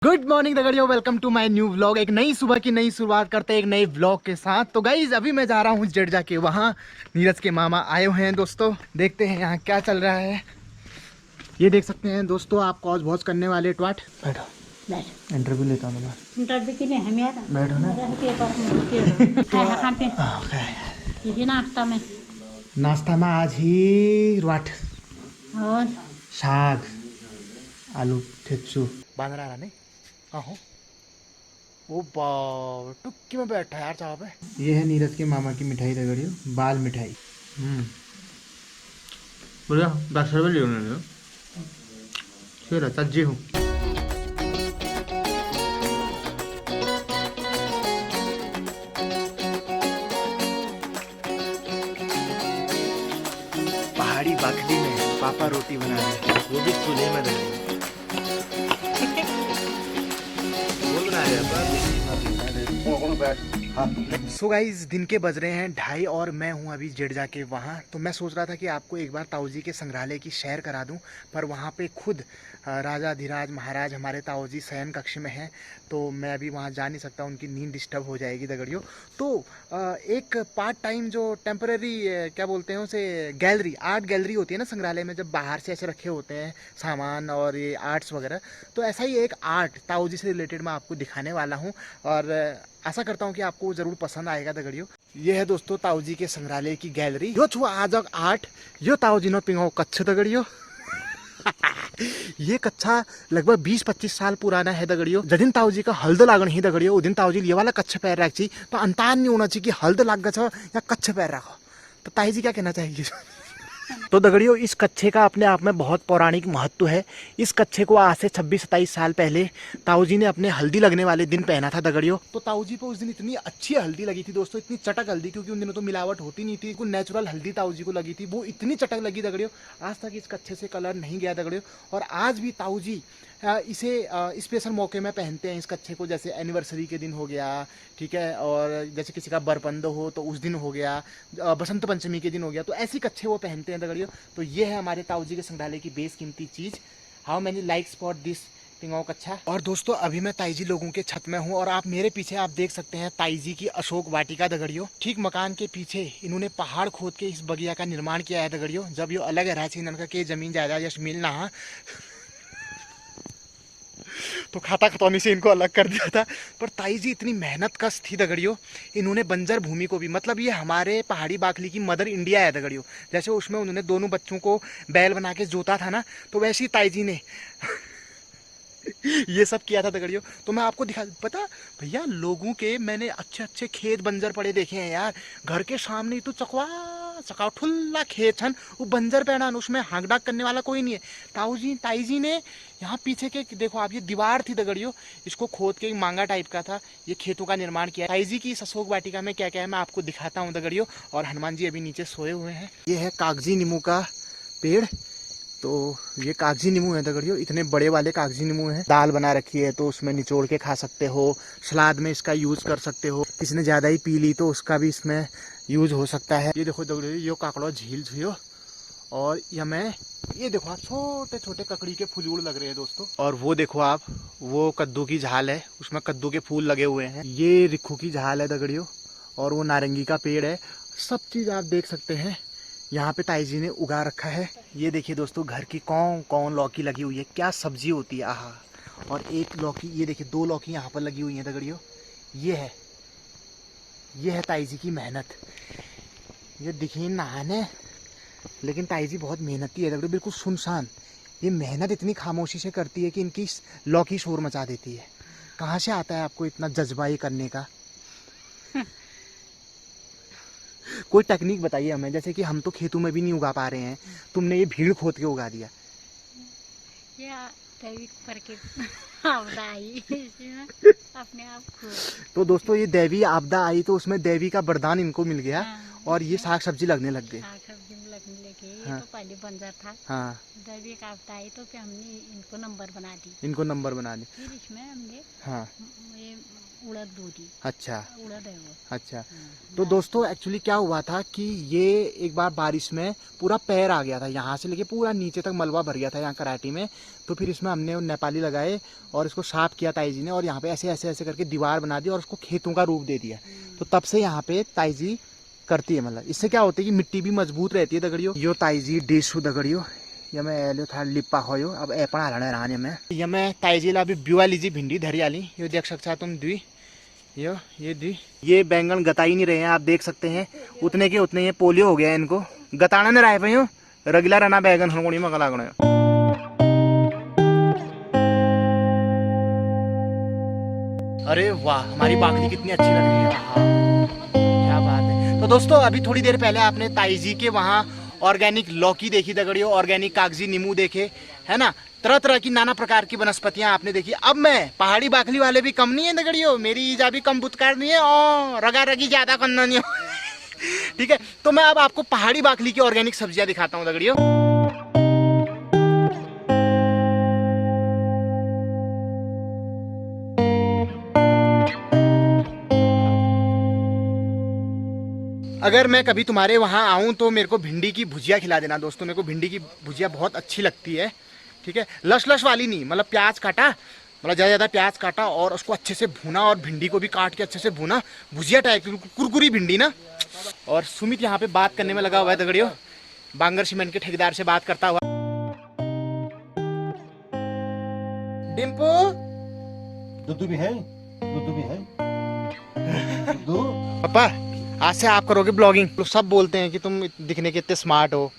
Good morning दगड़ियों, welcome to my new vlog. एक नई सुबह की नई शुरुआत करते हैं एक नए व्लॉग के साथ। तो गाइज अभी मैं जा रहा हूँ जडेजा के वहाँ। नीरज के मामा आए हुए हैं दोस्तों। देखते हैं यहाँ क्या चल रहा है। ये देख सकते हैं दोस्तों, आप कॉज बहुत करने वाले ट्वाट। बैठो, इंटरव्यू लेता हूँ मैं। इंटरव्यू के लिए हमें बैठो ना। नाश्ता में आज ही वाट और साग आलू ठेचू बांध रहा नहीं। हाँ हो वो टुक्की में बैठा है यार चाह पे। ये है नीरज के मामा की मिठाई दगड़ियों, बाल मिठाई। बढ़िया 10 रुपये लियो ना फिर सज्जी हूँ। पहाड़ी बाखली में पापा रोटी बना रहे हैं, वो भी चूल्हे में दे रहे हैं। वो बना रहे हैं। सो गाइस दिन के बज रहे हैं 2:30 और मैं हूं अभी जडेजा के वहाँ। तो मैं सोच रहा था कि आपको एक बार ताऊ जी के संग्रहालय की सैर करा दूं, पर वहाँ पे खुद राजा धीराज महाराज हमारे ताऊ जी शयन कक्ष में हैं। तो मैं अभी वहाँ जा नहीं सकता, उनकी नींद डिस्टर्ब हो जाएगी दगड़ियों। तो एक पार्ट टाइम जो टेम्पररी क्या बोलते हैं उसे, गैलरी, आर्ट गैलरी होती है ना संग्रहालय में, जब बाहर से ऐसे रखे होते हैं सामान और ये आर्ट्स वगैरह, तो ऐसा ही एक आर्ट ताऊ जी से रिलेटेड मैं आपको दिखाने वाला हूँ। और आशा करता हूँ कि आपको ज़रूर पसंद आएगा दगड़ियों। ये है दोस्तों ताऊ जी के संग्रहालय की गैलरी। यो छुआ आज आर्ट यो ताऊ जी नो पिंगो कच्छ दगड़ियों। ये कच्चा लगभग 20-25 साल पुराना है दगड़ियों। जदिन ताऊ जी का हल्द लागण ही दगड़ियों, उदिन ताऊ जी ये वाला कच्छ पैर रख ची, तो अंतान नहीं होना चाहिए कि हल्द लाग गया या कच्छ पैर रखो। तो ताई जी क्या कहना चाहिए? तो दगड़ियों इस कच्छे का अपने आप में बहुत पौराणिक महत्व है। इस कच्छे को आज से 26-27 साल पहले ताऊ जी ने अपने हल्दी लगने वाले दिन पहना था दगड़ियों। तो ताऊ जी को उस दिन इतनी अच्छी हल्दी लगी थी दोस्तों, इतनी चटक हल्दी, क्योंकि उन दिनों तो मिलावट होती नहीं थी, नेचुरल हल्दी ताऊ जी को लगी थी। वो इतनी चटक लगी दगड़ियों, आज तक इस कच्छे से कलर नहीं गया दगड़ियों। और आज भी ताऊ जी इसे स्पेशल मौके में पहनते हैं इस कच्छे को, जैसे एनिवर्सरी के दिन हो गया, ठीक है, और जैसे किसी का बरपंद हो तो उस दिन हो गया, बसंत पंचमी के दिन हो गया, तो ऐसी कच्छे वो पहनते हैं दगड़ियों। तो ये है हमारे ताऊ जी के संग्रहालय की बेस कीमती चीज। How many likes for this पिंगाओ कच्छा। और दोस्तों अभी मैं ताई जी लोगों के छत में हूँ, और आप मेरे पीछे आप देख सकते हैं ताई जी की अशोक वाटिका दगड़ियों। ठीक मकान के पीछे इन्होंने पहाड़ खोद के इस बगिया का निर्माण किया है दगड़ियों। जब ये अलग है रांची के जमीन जायदाद यश मिलना तो खाता खतौनी से इनको अलग कर दिया था। पर ताई जी इतनी मेहनत कश थी दगड़ियों, इन्होंने बंजर भूमि को भी, मतलब ये हमारे पहाड़ी बाखली की मदर इंडिया है दगड़ियों। जैसे उसमें उन्होंने दोनों बच्चों को बैल बना के जोता था ना, तो वैसे ही ताई जी ने ये सब किया था दगड़ियों। तो मैं आपको दिखा, पता भैया लोगों के मैंने अच्छे अच्छे खेत बंजर पड़े देखे हैं यार। घर के सामने ही तो चकवा चकाव ठुल्ला खेत छन, वो बंजर पैना, उसमें हाँक डाक करने वाला कोई नहीं है। ताई जी ने यहाँ पीछे के देखो आप, ये दीवार थी दगड़ियों, इसको खोद के मांगा टाइप का था, ये खेतों का निर्माण किया। ताई जी की अशोक वाटिका में क्या क्या है मैं आपको दिखाता हूँ दगड़ियों। और हनुमान जी अभी नीचे सोए हुए हैं। ये है कागजी नींबू का पेड़। तो ये कागजी नींबू है दगड़ियों, इतने बड़े वाले कागजी नींबू हैं। दाल बना रखी है तो उसमें निचोड़ के खा सकते हो, सलाद में इसका यूज कर सकते हो, किसी ने ज्यादा ही पी ली तो उसका भी इसमें यूज हो सकता है। ये देखो दगड़ियों, ये काकड़ो झील छुयो, और ये देखो आप छोटे छोटे ककड़ी के फूल लग रहे हैं दोस्तों। और वो देखो आप, वो कद्दू की झाल है, उसमें कद्दू के फूल लगे हुए हैं। ये रिक्खू की झाल है दगड़ियों, और वो नारंगी का पेड़ है। सब चीज आप देख सकते हैं यहाँ पे ताई जी ने उगा रखा है। ये देखिए दोस्तों, घर की कौन कौन लौकी लगी हुई है, क्या सब्जी होती है, आहा। और एक लौकी, ये देखिए 2 लौकी यहाँ पर लगी हुई है दगड़ियों। ये है ताई जी की मेहनत। ये दिखी नहाने, लेकिन ताई जी बहुत मेहनती है दगड़ियों, बिल्कुल सुनसान। ये मेहनत इतनी खामोशी से करती है कि इनकी लौकी शोर मचा देती है। कहाँ से आता है आपको इतना जज्बा ये करने का? कोई टेक्निक बताइए हमें, जैसे कि हम तो खेतों में भी नहीं उगा पा रहे हैं, तुमने ये भीड़ खोद के उगा दिया। आपदा आई अपने आप खुद। तो दोस्तों ये दैवी आपदा आई तो उसमें देवी का वरदान इनको मिल गया, हाँ, और ये साग सब्जी लगने लग गए। साग सब्जी में लगने लगे। ये हाँ तो पहले बंजर था। हाँ, दैवी का आपदा आई तो फिर हमने इनको नंबर बना दी। इनको नंबर बना दे। फिर इसमें हमने हाँ ये उड़द दूधी, अच्छा उड़द है वो। अच्छा। तो दोस्तों एक्चुअली क्या हुआ था कि ये एक बार बारिश में पूरा पैर आ गया था, यहाँ से लेके पूरा नीचे तक मलबा भर गया था यहाँ कराटी में। तो फिर इसमें हमने नेपाली लगाए और इसको साफ किया ताई जी ने, और यहाँ पे ऐसे ऐसे ऐसे करके दीवार बना दी और उसको खेतों का रूप दे दिया। तो तब से यहाँ पे ताई जी करती है, मतलब इससे क्या होता है कि मिट्टी भी मजबूत रहती है दगड़ियों। यो ताई जी डिश दगड़ियो या मैं एलो था लिपा होयो अब एपड़ा हलने राने में या मैं ताई जी ला अभी ब्युआ लीजी भिंडी धरी आली। यो देख सकता तुम द्वी यो ये दी ये बैंगन गता ही नहीं रहे हैं, आप देख सकते हैं उतने के उतने ये पोलियो हो गया है इनको, गताना नहीं रहे पे यो रगला रहना बैंगन हड़गुणी में गला गणो। अरे वाह हमारी बाखली कितनी अच्छी लग रही है, हाँ क्या बात है। तो दोस्तों अभी थोड़ी देर पहले आपने ताई जी के वहाँ ऑर्गेनिक लौकी देखी दगड़ियों, ऑर्गेनिक कागजी नींबू देखे है ना, तरह तरह की नाना प्रकार की वनस्पतियां आपने देखी। अब मैं पहाड़ी बाखली वाले भी कम नहीं है दगड़ियों, मेरी ईजा भी कम बुतकार नहीं है और रगा रगी ज्यादा करना नहीं हो। ठीक है, तो मैं अब आपको पहाड़ी बाखली की ऑर्गेनिक सब्जियां दिखाता हूँ दगड़ियों। अगर मैं कभी तुम्हारे वहाँ आऊँ तो मेरे को भिंडी की भुजिया खिला देना दोस्तों, मेरे को भिंडी की भुजिया बहुत अच्छी लगती है। ठीक है, लश लश वाली नहीं, मतलब प्याज काटा, मतलब ज़्यादा ज़्यादा प्याज काटा और उसको अच्छे से भुना और भिंडी को भी काट के अच्छे से भुना, भुजिया टाइप की कुरकुरी भिंडी ना। और सुमित यहाँ पे बात करने में लगा हुआ है दगड़ियों, बांगर सीमेंट के ठेकेदार से बात करता हुआ। डिम्पू दूध भी है, दूध भी है। पापा आज से आप करोगे ब्लॉगिंग, तो सब बोलते हैं कि तुम दिखने के इतने स्मार्ट हो,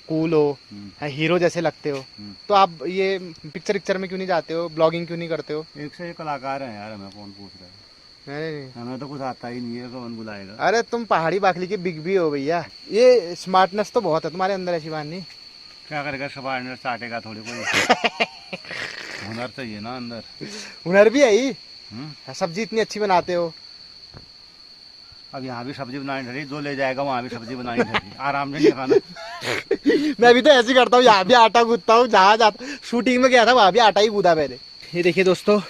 कूल हो, हीरो जैसे लगते हो, तो आप ये पिक्चर में क्यों नहीं जाते हो, ब्लॉगिंग क्यों नहीं करते हो? एक से एक कलाकार है यार, हमें कौन पूछ रहा है? नहीं हमें तो कुछ आता ही नहीं है, कौन बुलाएगा? अरे तुम पहाड़ी बाखली के बिग भी हो भैया, ये स्मार्टनेस तो बहुत है तुम्हारे अंदर, ऐसी बात नहीं। क्या करेगा, सब अंदर चाटेगा थोड़ी कोई। हुनर चाहिए ना अंदर। हुनर भी है ही, सब्जी इतनी अच्छी बनाते हो। अब यहाँ भी सब्जी बनानी ठहरी, जो ले जाएगा वहाँ भी सब्जी बनानी ठहरी, आराम से नहीं खाना। मैं भी तो ऐसे ही करता हूँ, यहाँ भी आटा गूंथता हूँ, जहाँ जाता शूटिंग में गया था वहाँ भी आटा ही गूंदा मैंने। ये देखिए दोस्तों,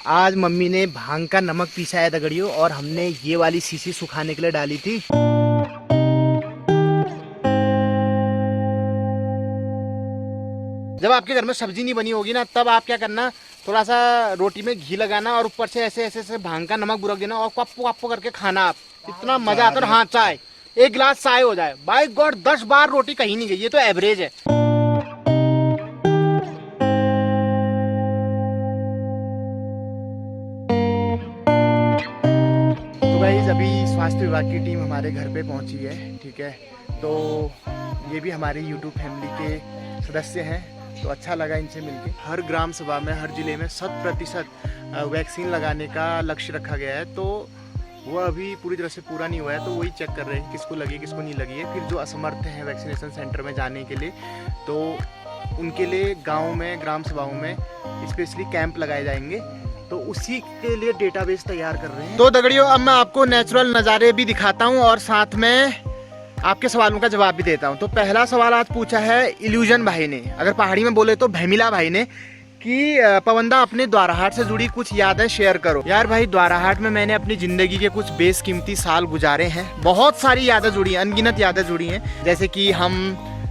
आज मम्मी ने भांग का नमक पीसा है दगड़ियों, और हमने ये वाली शीशी सुखाने के लिए डाली थी। जब आपके घर में सब्जी नहीं बनी होगी ना, तब आप क्या करना, थोड़ा सा रोटी में घी लगाना और ऊपर से ऐसे ऐसे ऐसे भांग का नमक बुरक देना और कप्पो कप्पो करके खाना, आप इतना मजा आता है। हाँ चाय, एक गिलास चाय हो जाए, बाय गॉड 10 बार रोटी कहीं नहीं गई, ये तो एवरेज है। तो गाइस अभी स्वास्थ्य विभाग की टीम हमारे घर पे पहुंची है, ठीक है, तो ये भी हमारी यूट्यूब फैमिली के सदस्य हैं, तो अच्छा लगा इनसे मिलके। हर ग्राम सभा में, हर जिले में 100% वैक्सीन लगाने का लक्ष्य रखा गया है, तो वो अभी पूरी तरह से पूरा नहीं हुआ है, तो वही चेक कर रहे हैं किसको लगी किसको नहीं लगी है। फिर जो असमर्थ हैं वैक्सीनेशन सेंटर में जाने के लिए, तो उनके लिए गाँव में, ग्राम सभाओं में स्पेशली कैंप लगाए जाएंगे, तो उसी के लिए डेटाबेस तैयार कर रहे हैं। तो दगड़ियों अब मैं आपको नेचुरल नज़ारे भी दिखाता हूँ और साथ में आपके सवालों का जवाब भी देता हूं। तो पहला सवाल आज पूछा है इल्यूजन भाई ने, अगर पहाड़ी में बोले तो भैमिला भाई ने, कि पवंदा अपने द्वाराहाट से जुड़ी कुछ यादें शेयर करो। यार भाई, द्वाराहाट में मैंने अपनी जिंदगी के कुछ बेशकीमती साल गुजारे हैं, बहुत सारी यादें जुड़ी हैं, अनगिनत यादें जुड़ी हैं। जैसे कि हम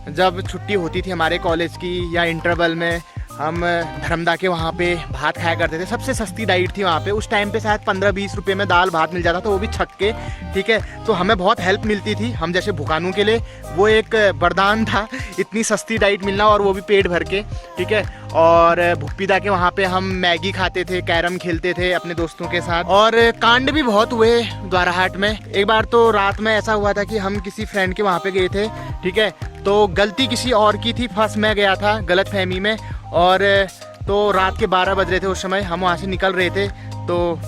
जब छुट्टी होती थी हमारे कॉलेज की या इंटरवल में, हम धर्मदा के वहाँ पे भात खाया करते थे, सबसे सस्ती डाइट थी वहाँ पे। उस टाइम पे शायद 15-20 रुपए में दाल भात मिल जाता था, वो भी छक के, ठीक है। तो हमें बहुत हेल्प मिलती थी, हम जैसे भुकानों के लिए वो एक वरदान था, इतनी सस्ती डाइट मिलना, और वो भी पेट भर के, ठीक है। और भुप्पीदा के वहाँ पे हम मैगी खाते थे, कैरम खेलते थे अपने दोस्तों के साथ, और कांड भी बहुत हुए द्वाराहाट में। एक बार तो रात में ऐसा हुआ था कि हम किसी फ्रेंड के वहाँ पे गए थे, ठीक है, तो गलती किसी और की थी, फंस मैं गया था गलतफहमी में, और तो रात के 12 बज रहे थे उस समय, हम वहाँ से निकल रहे थे, तो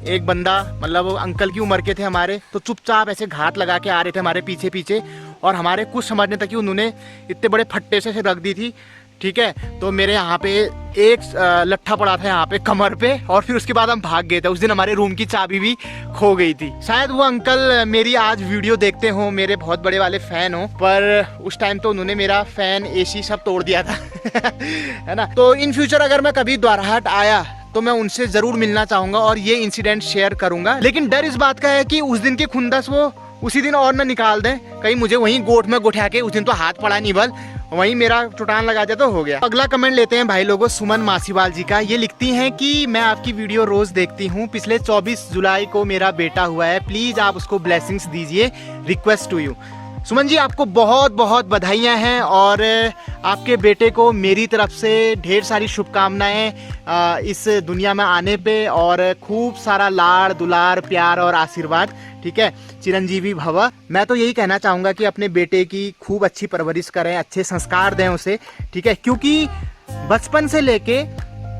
एक बंदा, मतलब अंकल की उम्र के थे हमारे, तो चुपचाप ऐसे घात लगा के आ रहे थे हमारे पीछे पीछे, और हमारे कुछ समझने तक कि उन्होंने इतने बड़े फट्टे से रख दी थी, ठीक है। तो मेरे यहाँ पे एक लट्ठा पड़ा था यहाँ पे कमर पे, और फिर उसके बाद हम भाग गए थे। उस दिन हमारे रूम की चाबी भी खो गई थी। शायद वो अंकल मेरी आज वीडियो देखते हो, मेरे बहुत बड़े वाले फैन हो, पर उस टाइम तो उन्होंने मेरा फैन एसी सब तोड़ दिया था। है ना। तो इन फ्यूचर अगर मैं कभी द्वाराहाट आया तो मैं उनसे जरूर मिलना चाहूंगा और ये इंसिडेंट शेयर करूंगा। लेकिन डर इस बात का है कि उस दिन की खुंदस वो उसी दिन और ना निकाल दें, कहीं मुझे वहीं गोट में गुठा के, उस दिन तो हाथ पड़ा नहीं बल, वहीं मेरा चुटान लगा दिया तो हो गया। अगला कमेंट लेते हैं भाई लोगों सुमन मासीवाल जी का। ये लिखती हैं कि मैं आपकी वीडियो रोज देखती हूँ, पिछले 24 जुलाई को मेरा बेटा हुआ है, प्लीज आप उसको ब्लेसिंग्स दीजिए, request to you. Suman ji आपको बहुत बहुत बधाइयाँ हैं और आपके बेटे को मेरी तरफ से ढेर सारी शुभकामनाएं इस दुनिया में आने पे, और खूब सारा लाड़ दुलार प्यार और आशीर्वाद, ठीक है, चिरंजीवी भव। मैं तो यही कहना चाहूँगा कि अपने बेटे की खूब अच्छी परवरिश करें, अच्छे संस्कार दें उसे, ठीक है, क्योंकि बचपन से लेके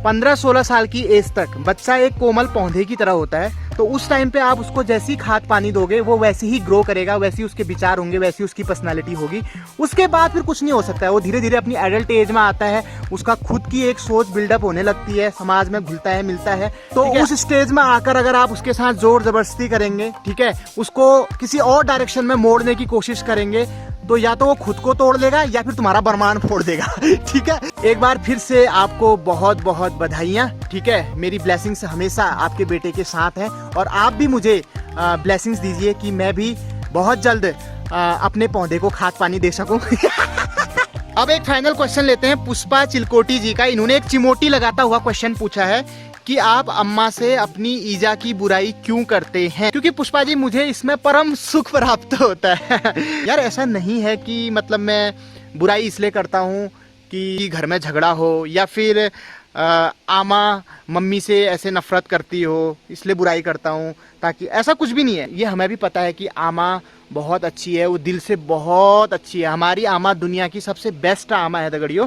15-16 साल की एज तक बच्चा एक कोमल पौधे की तरह होता है। तो उस टाइम पे आप उसको जैसी खाद पानी दोगे वो वैसे ही ग्रो करेगा, वैसी उसके विचार होंगे, वैसी उसकी पर्सनालिटी होगी। उसके बाद फिर कुछ नहीं हो सकता है, वो धीरे धीरे अपनी एडल्ट एज में आता है, उसका खुद की एक सोच बिल्डअप होने लगती है, समाज में घुलता है मिलता है। तो उस स्टेज में आकर अगर आप उसके साथ जोर जबरदस्ती करेंगे, ठीक है, उसको किसी और डायरेक्शन में मोड़ने की कोशिश करेंगे, तो या तो वो खुद को तोड़ लेगा या फिर तुम्हारा बरमान फोड़ देगा। ठीक है, एक बार फिर से आपको बहुत बहुत बधाइयाँ, ठीक है, मेरी ब्लेसिंग्स हमेशा आपके बेटे के साथ हैं और आप भी मुझे ब्लेसिंग्स दीजिए कि मैं भी बहुत जल्द अपने पौधे को खाद पानी दे सकूं। अब एक फाइनल क्वेश्चन लेते हैं पुष्पा चिलकोटी जी का। इन्होंने एक चिमोटी लगाता हुआ क्वेश्चन पूछा है कि आप अम्मा से अपनी ईजा की बुराई क्यों करते हैं? क्योंकि पुष्पा जी मुझे इसमें परम सुख प्राप्त होता है। यार ऐसा नहीं है कि मतलब मैं बुराई इसलिए करता हूँ कि घर में झगड़ा हो या फिर आमा मम्मी से ऐसे नफरत करती हो इसलिए बुराई करता हूँ, ताकि ऐसा कुछ भी नहीं है। ये हमें भी पता है कि आमा बहुत अच्छी है, वो दिल से बहुत अच्छी है। हमारी आमा दुनिया की सबसे बेस्ट आमा है दगड़ियों,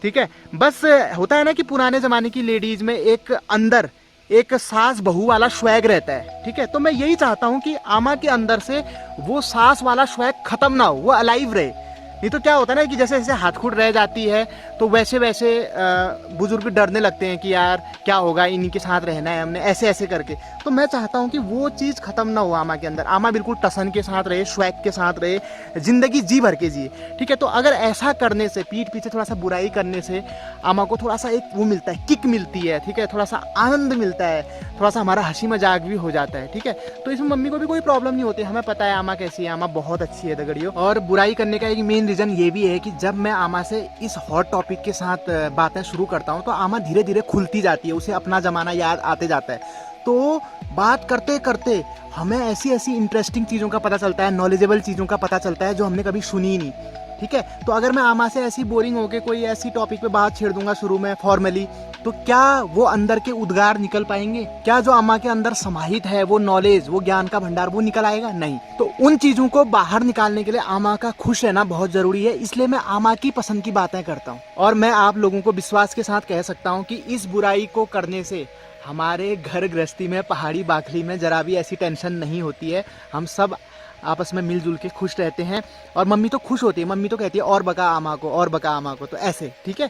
ठीक है। बस होता है ना कि पुराने ज़माने की लेडीज़ में एक अंदर एक सास बहू वाला स्वैग रहता है, ठीक है। तो मैं यही चाहता हूँ कि आमा के अंदर से वो सास वाला स्वैग खत्म ना हो, वो अलाइव रहे। नहीं तो क्या होता है ना कि जैसे जैसे हाथ खुट रह जाती है तो वैसे वैसे बुजुर्ग डरने लगते हैं कि यार क्या होगा, इन्हीं के साथ रहना है हमने, ऐसे ऐसे करके। तो मैं चाहता हूँ कि वो चीज़ खत्म ना हो आमा के अंदर। आमा बिल्कुल टसन के साथ रहे, स्वैग के साथ रहे, जिंदगी जी भर के जिए, ठीक है। तो अगर ऐसा करने से, पीठ पीछे थोड़ा सा बुराई करने से आमा को थोड़ा सा एक वो मिलता है, किक मिलती है, ठीक है, थोड़ा सा आनंद मिलता है, थोड़ा सा हमारा हंसी मजाक भी हो जाता है, ठीक है। तो इसमें मम्मी को भी कोई प्रॉब्लम नहीं होती। हमें पता है आमा कैसी है, आमा बहुत अच्छी है दगड़ियों। और बुराई करने का एक मेन रीज़न ये भी है कि जब मैं आमा से इस हॉट टॉपिक के साथ बातें शुरू करता हूँ तो आमा धीरे धीरे खुलती जाती है, उसे अपना ज़माना याद आते जाता है। तो बात करते करते हमें ऐसी ऐसी इंटरेस्टिंग चीज़ों का पता चलता है, नॉलेजेबल चीज़ों का पता चलता है जो हमने कभी सुनी ही नहीं, ठीक है। तो अगर मैं आमा से ऐसी बोरिंग होके कोई ऐसी टॉपिक पे बात छेड़ दूंगा शुरू में फॉर्मली, तो क्या वो अंदर के उद्गार निकल पाएंगे? क्या जो आमा के अंदर समाहित है वो नॉलेज, वो ज्ञान का भंडार, वो निकल आएगा? नहीं। तो उन चीज़ों को बाहर निकालने के लिए आमा का खुश रहना बहुत ज़रूरी है। इसलिए मैं आमा की पसंद की बातें करता हूँ और मैं आप लोगों को विश्वास के साथ कह सकता हूँ कि इस बुराई को करने से हमारे घर गृहस्थी में, पहाड़ी बाखली में जरा भी ऐसी टेंशन नहीं होती है। हम सब आपस में मिलजुल के खुश रहते हैं और मम्मी तो खुश होती है, मम्मी तो कहती है और बका आमा को, और बका आमा को, तो ऐसे, ठीक है।